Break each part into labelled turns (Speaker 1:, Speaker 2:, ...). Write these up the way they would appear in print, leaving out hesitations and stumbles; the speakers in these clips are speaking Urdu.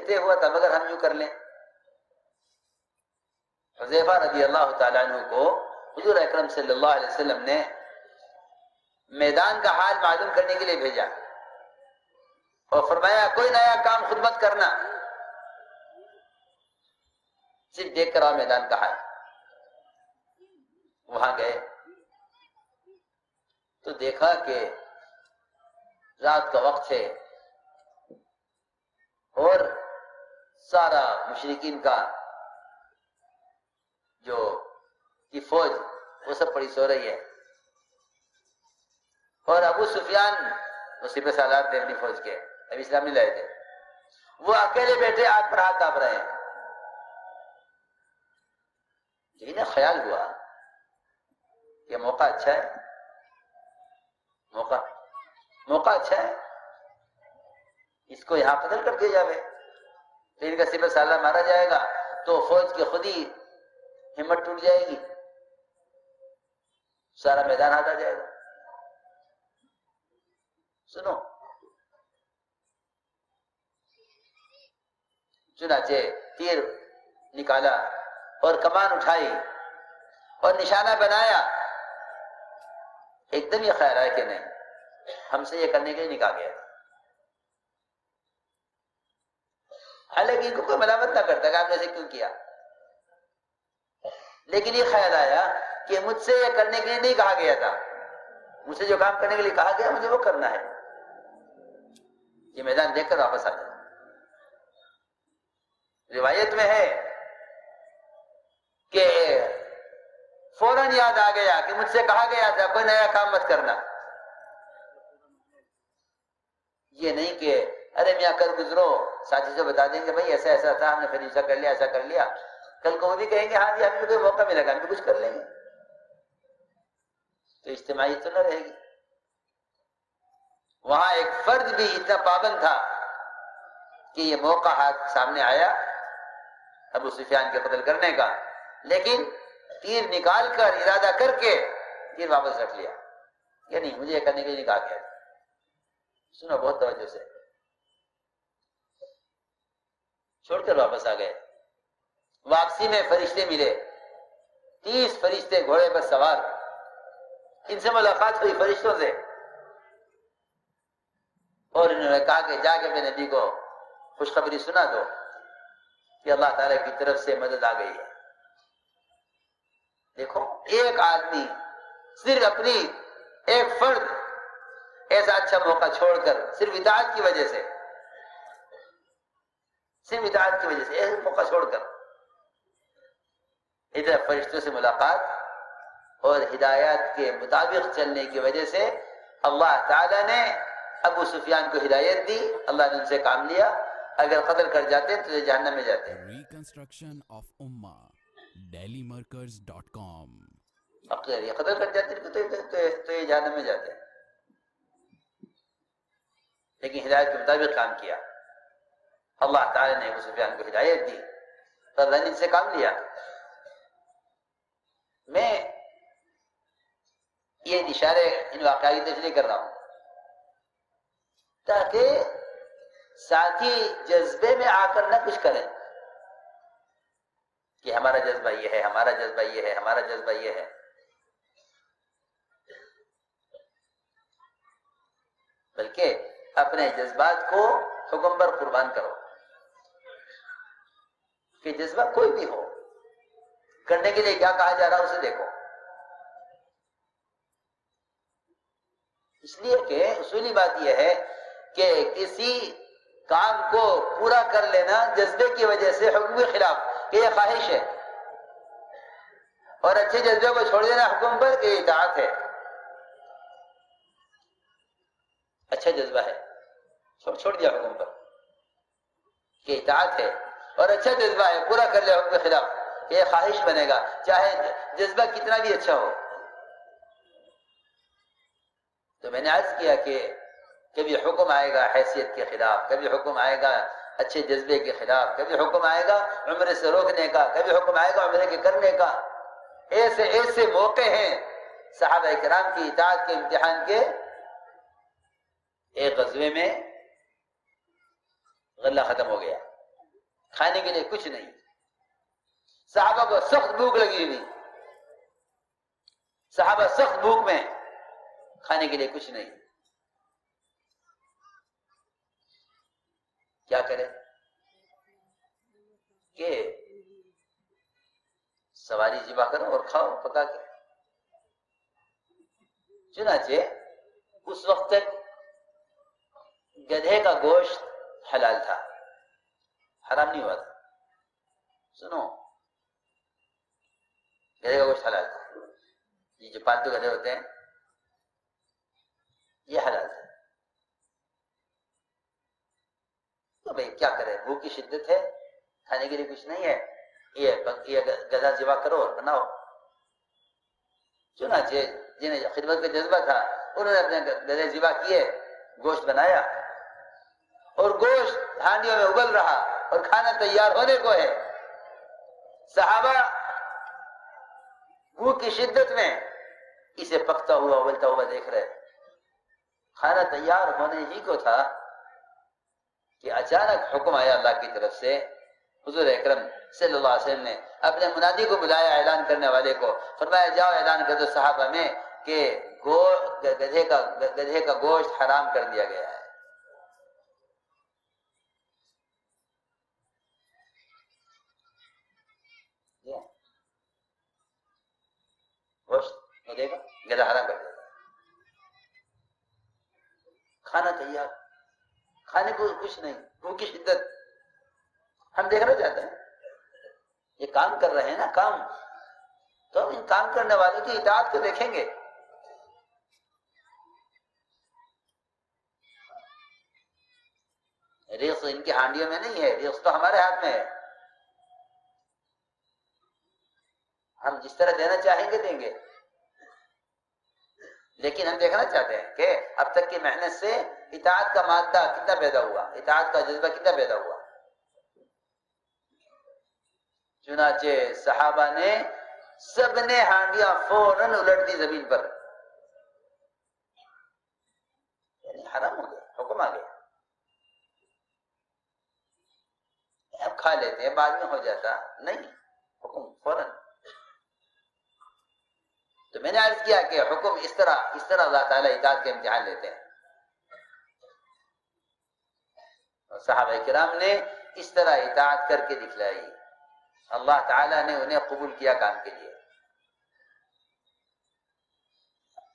Speaker 1: دیکھتے ہوا تب اگر ہم یوں کر لیں. حذیفہ رضی اللہ تعالیٰ عنہ کو حضور اکرم صلی اللہ علیہ وسلم نے میدان کا حال معلوم کرنے کے لیے بھیجا اور فرمایا کوئی نیا کام خود مت کرنا، صرف دیکھ کر آؤ میدان کا حال. وہاں گئے تو دیکھا کہ رات کا وقت ہے اور سارا مشرکین کا جو کی فوج وہ سب پڑی سو رہی ہے، اور ابو سفیان سپہ سالار تھے اپنی فوج کے، ابھی اسلام نہیں لائے تھے، وہ اکیلے بیٹھے آگ پر ہاتھ تاپ رہے ہیں. انہیں خیال ہوا یہ موقع اچھا ہے، موقع اچھا ہے، اس کو یہاں قتل کر دیا جائے. ان کا سپہ سالار مارا جائے گا تو فوج کی خود ہی ہمت ٹوٹ جائے گی، سارا میدان ہاتھ آ جائے گا. سنو، چنانچہ تیر نکالا اور کمان اٹھائی اور نشانہ بنایا. ایک دم یہ خیال آیا کہ نہیں، ہم سے یہ کرنے کے لیے نکاح گیا. حالانکہ ان کو کوئی ملامت نہ کرتا کہ آپ نے ایسے کیوں کیا، لیکن یہ خیال آیا کہ مجھ سے یہ کرنے کے لیے نہیں کہا گیا تھا، مجھ سے جو کام کرنے کے لیے کہا گیا مجھے وہ کرنا ہے. یہ میدان دیکھ کر واپس آ جائے. روایت میں ہے کہ فوراً یاد آ گیا کہ مجھ سے کہا گیا تھا کوئی نیا کام مت کرنا. یہ نہیں کہ ارے میاں کل گزرو ساتھی سے بتا دیں گے بھائی ایسا ایسا تھا، ہم نے پھر ایسا کر لیا ایسا کر لیا، کل کو وہ بھی کہیں گے ہاں جی ہمیں کوئی موقع ملے گا ہم بھی کچھ کر لیں گے، تو اجتماعیت تو نہ رہے گی. وہاں ایک فرد بھی اتنا پابند تھا کہ یہ موقع ہاتھ سامنے آیا ابو سفیان کے قتل کرنے کا، لیکن تیر نکال کر ارادہ کر کے تیر واپس رکھ لیا. یہ نہیں، مجھے یہ کرنے کے لیے کہا گیا. سنو بہت توجہ سے، چھوڑ کر واپس آ گئے. واپسی میں فرشتے ملے، 30 فرشتے گھوڑے پر سوار. ان سے ملاقات ہوئی فرشتوں سے، اور انہوں نے کہا کہ جا کے اپنے نبی کو خوشخبری سنا دو کہ اللہ تعالیٰ کی طرف سے مدد آ گئی ہے. دیکھو ایک آدمی صرف اپنی ایک فرد ایسا اچھا موقع چھوڑ کر صرف اطاعت کی وجہ سے ایک موقع چھوڑ کر ادھر فرشتوں سے ملاقات اور ہدایات کے مطابق چلنے کی وجہ سے اللہ تعالیٰ نے ابو سفیان کو ہدایت دی. اللہ نے ان سے کام لیا، اگر قتل کر جاتے تو یہ جہنم میں جاتے.
Speaker 2: ریکنسٹرکشن آف امہ dailymarkers.com.
Speaker 1: اگر یہ قتل کر جاتے تو یہ جہنم میں جاتے، لیکن ہدایت کے مطابق کام کیا. اللہ تعالی نے ابو سفیان کو ہدایت دی اور اللہ نے ان سے کام لیا. میں یہ اشارے ان واقعات کی تشریح کر رہا ہوں تاکہ ساتھی جذبے میں آ کر نہ کچھ کریں کہ ہمارا جذبہ یہ ہے، ہمارا جذبہ یہ ہے، ہمارا جذبہ یہ ہے. بلکہ اپنے جذبات کو حکم پر قربان کرو کہ جذبہ کوئی بھی ہو، کرنے کے لیے کیا کہا جا رہا ہے اسے دیکھو. اس لیے کہ اصولی بات یہ ہے کہ کسی کام کو پورا کر لینا جذبے کی وجہ سے حکم کے خلاف کہ یہ خواہش ہے، اور اچھے جذبے کو چھوڑ دینا حکم پر کہ یہ اطاعت ہے. اچھا جذبہ ہے چھوڑ دیا حکم پر کہ اطاعت ہے، اور اچھا جذبہ ہے پورا کر لیا حکم کے خلاف کہ یہ خواہش بنے گا، چاہے جذبہ کتنا بھی اچھا ہو. تو میں نے عرض کیا کہ کبھی حکم آئے گا حیثیت کے خلاف، کبھی حکم آئے گا اچھے جذبے کے خلاف، کبھی حکم آئے گا عمرے سے روکنے کا، کبھی حکم آئے گا عمرے کے کرنے کا. ایسے موقع ہیں صحابہ کرام کی اطاعت کے امتحان کے. ایک غزوے میں غلہ ختم ہو گیا، کھانے کے لیے کچھ نہیں. صحابہ کو سخت بھوک لگی ہوئی، صحابہ سخت بھوک میں، کھانے کے لیے کچھ نہیں. کیا کرے کہ سواری ذبح کرو اور کھاؤ پکا کے. چنانچہ اس وقت تک گدھے کا گوشت حلال تھا، حرام نہیں ہوا تھا. سنو، گدھے کا گوشت حلال تھا. یہ جو پالتو گدھے ہوتے ہیں یہ حلال تھا. تو بھائی کیا کرے، بھوک کی شدت ہے، کھانے کے لیے کچھ نہیں ہے، یہ گدھا ذبح کرو اور بناؤ. چنانچہ جنہیں خدمت کا جذبہ تھا انہوں نے اپنے گدھے ذبح کیے، گوشت بنایا، اور گوشت ہانڈیوں میں ابل رہا اور کھانا تیار ہونے کو ہے. صحابہ بھوک کی شدت میں اسے پکتا ہوا ابلتا ہوا دیکھ رہے. کھانا تیار ہونے ہی کو تھا کہ اچانک حکم آیا اللہ کی طرف سے. حضور اکرم صلی اللہ علیہ وسلم نے اپنے منادی کو بلایا، اعلان کرنے والے کو فرمایا جاؤ اعلان کر دو صحابہ میں کہ گدھے کا گوشت حرام کر دیا گیا ہے. گوشت گدھا حرام کر دیا، کھانا تیار، کھانے کو کچھ نہیں، بھوک کی شدت. ہم دیکھنا چاہتے ہیں یہ کام کر رہے ہیں نا کام، تو ہم ان کام کرنے والوں کی اطاعت کو دیکھیں گے. رزق ان کی ہانڈیوں میں نہیں ہے، رزق تو ہمارے ہاتھ میں ہے. ہم جس طرح دینا چاہیں گے دیں گے، لیکن ہم دیکھنا چاہتے ہیں کہ اب تک کی محنت سے اطاعت کا مادہ کتنا پیدا ہوا، اطاعت کا جذبہ کتنا پیدا ہوا. چنانچہ صحابہ نے سب نے ہانڈیاں فوراً الٹ دی زمین پر. یعنی حرام ہو گیا، حکم آ گیا. اب کھا لیتے ہیں بعد میں ہو جاتا، نہیں، حکم فوراً. تو میں نے عرض کیا کہ حکم اس طرح اللہ تعالیٰ اطاعت کے امتحان لیتے ہیں. اور صحابہ کرام نے اس طرح اطاعت کر کے دکھلائی. اللہ تعالیٰ نے انہیں قبول کیا کام کے لیے.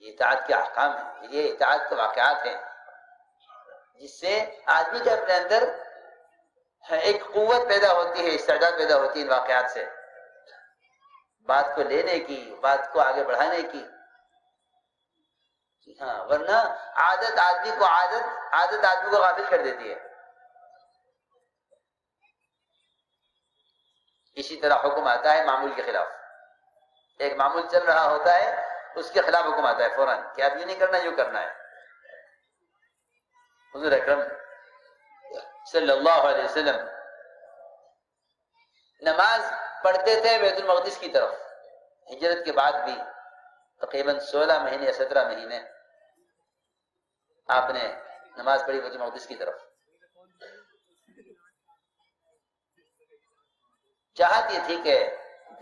Speaker 1: یہ اطاعت کے احکام ہیں، یہ اطاعت کے واقعات ہیں جس سے آدمی کے اپنے اندر ایک قوت پیدا ہوتی ہے، استعداد پیدا ہوتی ہے ان واقعات سے، بات کو لینے کی، بات کو آگے بڑھانے کی. ہاں، ورنہ عادت آدمی کو غافل کر دیتی ہے. اسی طرح حکم آتا ہے معمول کے خلاف. ایک معمول چل رہا ہوتا ہے، اس کے خلاف حکم آتا ہے فوراً کہ اب یہ نہیں کرنا، یوں کرنا ہے. حضور اکرم صلی اللہ علیہ وسلم نماز پڑھتے تھے بیت المقدس کی طرف. ہجرت کے بعد بھی تقریباً 16 مہینے یا 17 مہینے آپ نے نماز پڑھی بیت المقدس کی طرف. چاہت یہ تھی کہ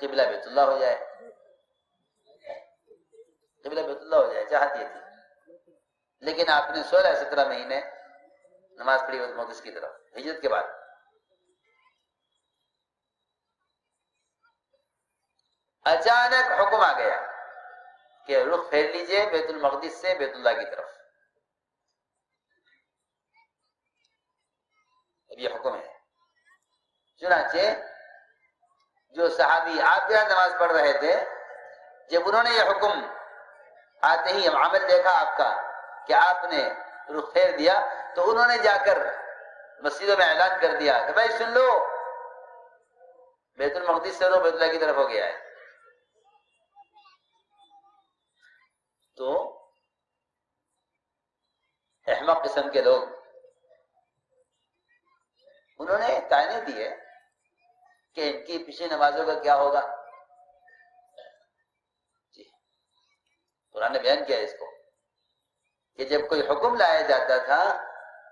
Speaker 1: قبلہ بیت اللہ ہو جائے، قبلہ بیت اللہ ہو جائے، چاہت یہ تھی. لیکن آپ نے 16-17 مہینے نماز پڑھی بیت المقدس کی طرف ہجرت کے بعد. اچانک حکم آ گیا کہ رخ پھیر لیجئے بیت المقدس سے بیت اللہ کی طرف. اب یہ حکم ہے. چنانچہ جو صحابی آپ کے یہاں نماز پڑھ رہے تھے، جب انہوں نے یہ حکم آتے ہی عمل دیکھا آپ کا کہ آپ نے رخ پھیر دیا، تو انہوں نے جا کر مسجدوں میں اعلان کر دیا کہ بھائی سن لو، بیت المقدس سے رخ بیت اللہ کی طرف ہو گیا ہے. تو احمق قسم کے لوگ انہوں نے تانے دیے کہ ان کی پچھلی نمازوں کا کیا ہوگا. جی، قرآن نے بیان کیا اس کو کہ جب کوئی حکم لایا جاتا تھا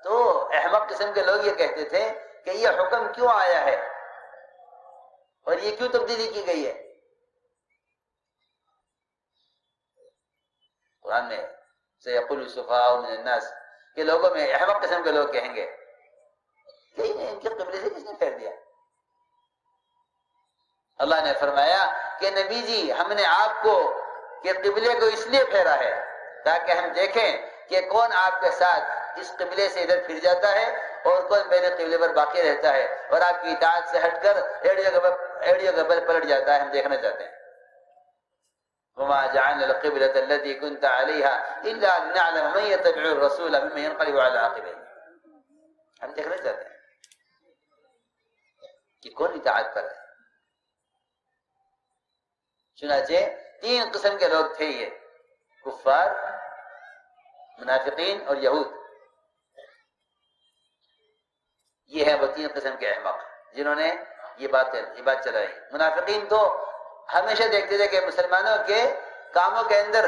Speaker 1: تو احمق قسم کے لوگ یہ کہتے تھے کہ یہ حکم کیوں آیا ہے، اور یہ کیوں تبدیلی کی گئی ہے؟ قرآن میں سیقول السفہاء من الناس کہ لوگوں میں احمق قسم کے لوگ کہیں گے کہ ان کے قبلے سے کس نے پھیر دیا؟ اللہ نے فرمایا کہ نبی جی ہم نے آپ کو کہ قبلے کو اس لیے پھیرا ہے تاکہ ہم دیکھیں کہ کون آپ کے ساتھ اس قبلے سے ادھر پھر جاتا ہے اور کون میرے قبلے پر باقی رہتا ہے اور آپ کی اطاعت سے ہٹ کر ایڑیوں کے بل پلٹ جاتا ہے. ہم دیکھنا چاہتے ہیں. وما جعلنا القبلة التي كنت عليها إلا لنعلم من يتبع الرسول ممن ينقلب على عقبيه. ہم دیکھنا چاہتے ہیں کہ کون اطاعت پر ہے. چنانچہ 3 قسم کے لوگ تھے یہ کفار، منافقین اور یہود. یہ ہیں وہ 3 قسم کے احمق جنہوں نے یہ بات چلائی. منافقین تو ہمیشہ دیکھتے تھے کہ مسلمانوں کے کاموں کے اندر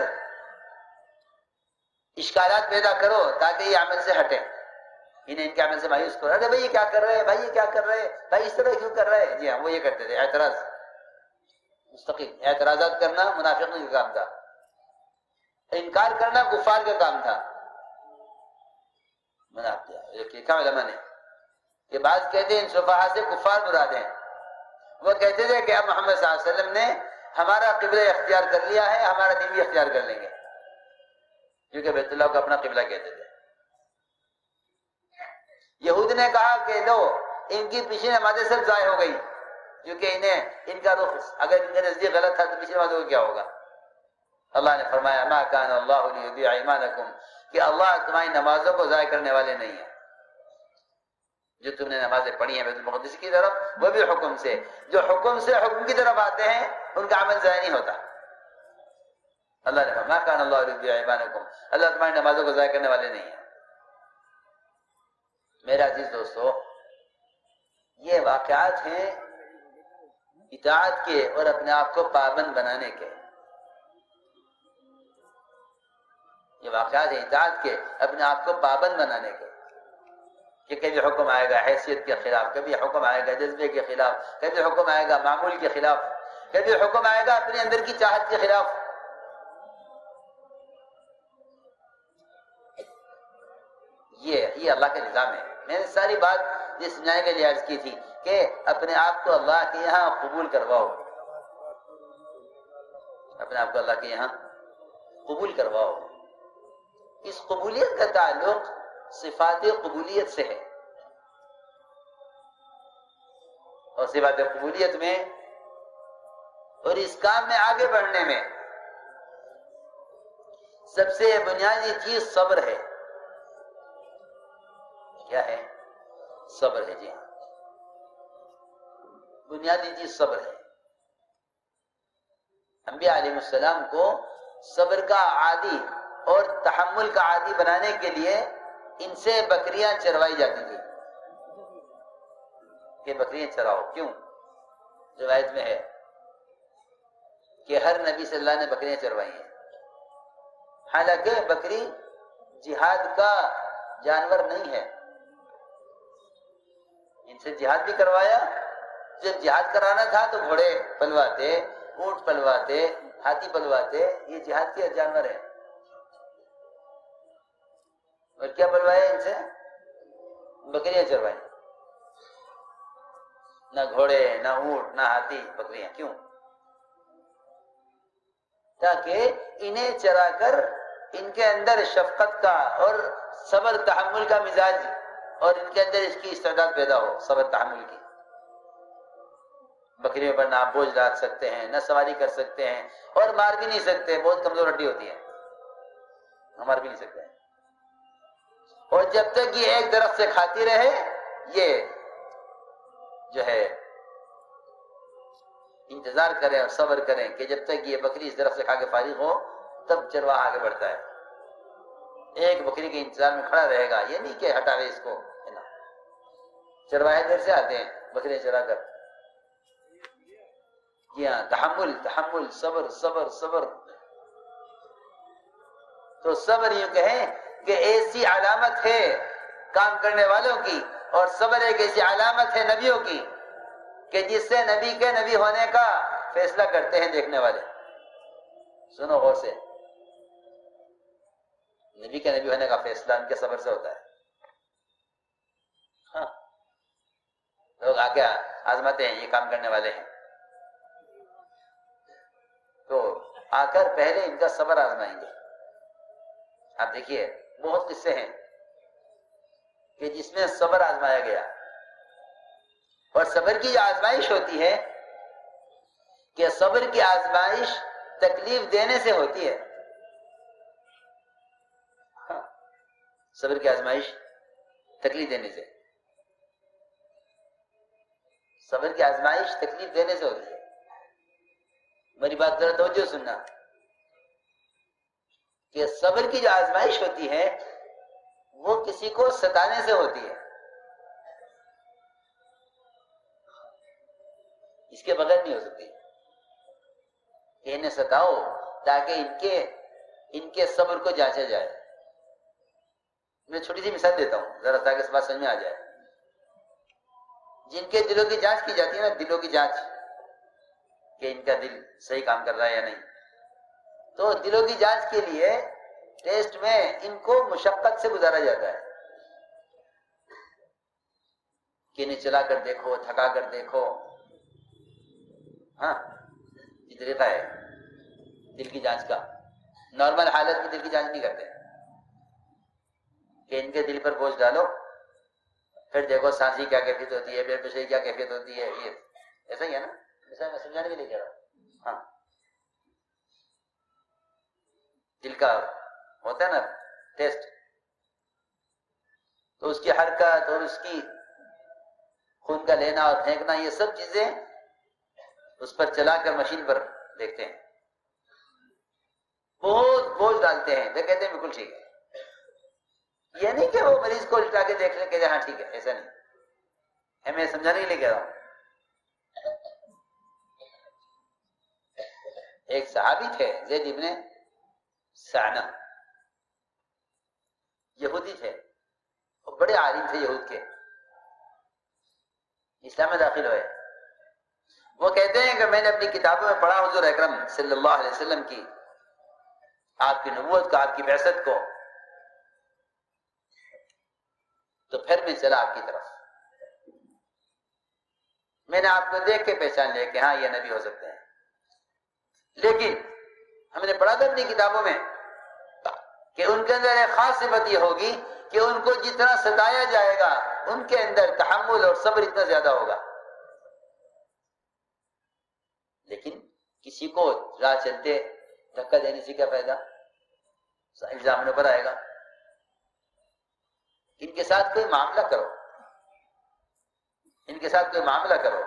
Speaker 1: اشکالات پیدا کرو تاکہ یہ عمل سے ہٹیں، انہیں ان کے عمل سے مایوس کرو. ارے بھائی یہ کیا کر رہے ہیں، بھائی یہ کیا کر رہے ہیں، بھائی اس طرح کیوں کر رہے ہیں. جی ہاں، وہ یہ کرتے تھے. اعتراض، مستقل اعتراضات کرنا منافقین کا کام تھا. انکار کرنا کفار کا کام تھا. کیا علماء نے کہ بعض کہتے ہیں ان صفحہ سے کفار مراد ہیں. وہ کہتے تھے کہ اب محمد صلی اللہ علیہ وسلم نے ہمارا قبلہ اختیار کر لیا ہے، ہمارا دین بھی اختیار کر لیں گے، کیونکہ بیت اللہ کو اپنا قبلہ کہتے تھے. یہود نے کہا کہ لو ان کی پیچھے نمازیں سب ضائع ہو گئی، کیونکہ انہیں ان کا رخ اگر ان کا نزدیک غلط تھا تو پیچھے نمازوں کو کیا ہوگا. اللہ نے فرمایا ما کان اللہ لیضیع ایمانکم، کہ اللہ تمہاری نمازوں کو ضائع کرنے والے نہیں ہیں. جو تم نے نمازیں پڑھی ہیں بیت المقدس کی طرف، وہ بھی حکم سے، جو حکم سے حکم کی طرف آتے ہیں ان کا عمل ضائع نہیں ہوتا. اللہ نے فرمایا ما کان اللہ لیضیع ایمانکم، اللہ تمہاری نمازوں کو ضائع کرنے والے نہیں ہیں. میرے عزیز دوستو، یہ واقعات ہیں اطاعت کے اور اپنے آپ کو پابند بنانے کے. یہ واقعات ہیں اطاعت کے، اپنے آپ کو پابند بنانے کے. کہ کبھی حکم آئے گا حیثیت کے خلاف، کبھی حکم آئے گا جذبے کے خلاف، کبھی حکم آئے گا معمول کے خلاف، کبھی حکم آئے گا اپنے اندر کی چاہت کے خلاف. یہ اللہ کا نظام ہے. میں نے ساری بات یہ سمجھانے کے لیے عرض کی تھی کہ اپنے آپ کو اللہ کے یہاں قبول کرواؤ، اپنے آپ کو اللہ کے یہاں قبول کرواؤ. اس قبولیت کا تعلق صفات قبولیت سے ہے، اور صفات قبولیت میں اور اس کام میں آگے بڑھنے میں سب سے بنیادی چیز صبر ہے. کیا ہے؟ صبر ہے. جی ہاں، بنیادی چیز صبر ہے. انبیاء علیہ السلام کو صبر کا عادی اور تحمل کا عادی بنانے کے لیے ان سے بکریاں چروائی جاتی تھی کہ بکریاں چراؤ. کیوں؟ روایت میں ہے کہ ہر نبی صلی اللہ نے بکریاں چروائی ہیں. حالانکہ بکری جہاد کا جانور نہیں ہے. ان سے جہاد بھی کروایا. جب جہاد کرانا تھا تو گھوڑے پلواتے، اونٹ پلواتے، ہاتھی پلواتے. یہ جہاد کے جانور ہیں. اور کیا پلوایا ان سے؟ بکریاں چروائی. نہ گھوڑے، نہ اونٹ، نہ ہاتھی، بکریاں. کیوں؟ تاکہ انہیں چرا کر ان کے اندر شفقت کا اور صبر تحمل کا مزاج اور ان کے اندر اس کی استعداد پیدا ہو، صبر تحمل کی. بکریوں پر نہ آپ بوجھ ڈال سکتے ہیں، نہ سواری کر سکتے ہیں، اور مار بھی نہیں سکتے. بہت کمزور ہڈی ہوتی ہے، مار بھی نہیں سکتے. اور جب تک یہ ایک درخت سے کھاتی رہے، یہ جو ہے انتظار کریں اور صبر کریں کہ جب تک یہ بکری اس درخت سے کھا کے فارغ ہو تب چرواہا آگے بڑھتا ہے. ایک بکری کے انتظار میں کھڑا رہے گا، یہ نہیں کہ ہٹاوے اس کو. چرواہے دیر سے آتے ہیں بکریاں چرا کر. جی ہاں، تحمل تحمل، صبر صبر صبر. تو صبر یوں کہیں کہ ایسی علامت ہے کام کرنے والوں کی، اور صبر ایک ایسی علامت ہے نبیوں کی کہ جس سے نبی کے نبی ہونے کا فیصلہ کرتے ہیں دیکھنے والے. سنو غور سے، نبی کے نبی ہونے کا فیصلہ ان کے صبر سے ہوتا ہے. ہاں، لوگ آ کے آزماتے ہیں، یہ کام کرنے والے ہیں، تو آ کر پہلے ان کا صبر آزمائیں گے. آپ دیکھیے بہت قصے ہیں کہ جس میں صبر آزمایا گیا. اور صبر کی جو آزمائش ہوتی ہے کہ صبر کی آزمائش تکلیف دینے سے ہوتی ہے. ہاں، صبر کی آزمائش تکلیف دینے سے، صبر کی آزمائش تکلیف دینے سے ہوتی ہے. میری بات ذرا توجہ سننا کہ صبر کی جو آزمائش ہوتی ہے وہ کسی کو ستانے سے ہوتی ہے، اس کے بغیر نہیں ہو سکتی. کہ انہیں ستاؤ تاکہ ان کے صبر کو جانچا جائے. میں چھوٹی سی مثال دیتا ہوں ذرا تاکہ اس بات سمجھ میں آ جائے. جن کے دلوں کی جانچ کی جاتی ہے نا، دلوں کی جانچ کہ ان کا دل صحیح کام کر رہا ہے یا نہیں، تو دلوں کی جانچ کے لیے ٹیسٹ میں ان کو مشقت سے گزارا جاتا ہے کہ انہیں چلا کر دیکھو، تھکا کر دیکھو. ہاں، یہ طریقہ ہے دل کی جانچ کا. نارمل حالت میں دل کی جانچ نہیں کرتے کہ ان کے دل پر بوجھ ڈالو پھر دیکھو سانسی کیا کیفیت ہوتی ہے، بلڈ پریشر کیا کیفیت ہوتی ہے. یہ ایسا ہی ہے نا، ایسا میں سمجھانے کے لیے کہہ رہا ہوں. ہاں، دل کا ہوتا ہے نا ٹیسٹ، تو اس کی حرکت اور اس کی خون کا لینا اور پھینکنا، یہ سب چیزیں اس پر چلا کر مشین پر دیکھتے ہیں. بہت بوجھ ڈالتے ہیں تو کہتے ہیں بالکل ٹھیک ہے. یہ نہیں کہ وہ مریض کو الٹا کے دیکھ لیں کہ ہاں ٹھیک ہے، ایسا نہیں ہے. میں سمجھانے کے لیے کہہ رہا ہوں. ایک صحابی تھے زید ابن سعنہ، یہودی تھے، اور بڑے عالم تھے یہود کے، اسلام میں داخل ہوئے. وہ کہتے ہیں کہ میں نے اپنی کتابوں میں پڑھا حضور اکرم صلی اللہ علیہ وسلم کی، آپ کی نبوت کو، آپ کی بعثت کو، تو پھر میں چلا آپ کی طرف. میں نے آپ کو دیکھ کے پہچان لیا کہ ہاں یہ نبی ہو سکتے ہیں. لیکن ہم نے پڑھا تھا اپنی کتابوں میں کہ ان کے اندر ایک خاص صفت یہ ہوگی کہ ان کو جتنا ستایا جائے گا ان کے اندر تحمل اور صبر اتنا زیادہ ہوگا. لیکن کسی کو راہ چلتے دھکا دینے سے کیا فائدہ؟ الزام ان پر آئے گا. ان کے ساتھ کوئی معاملہ کرو، ان کے ساتھ کوئی معاملہ کرو.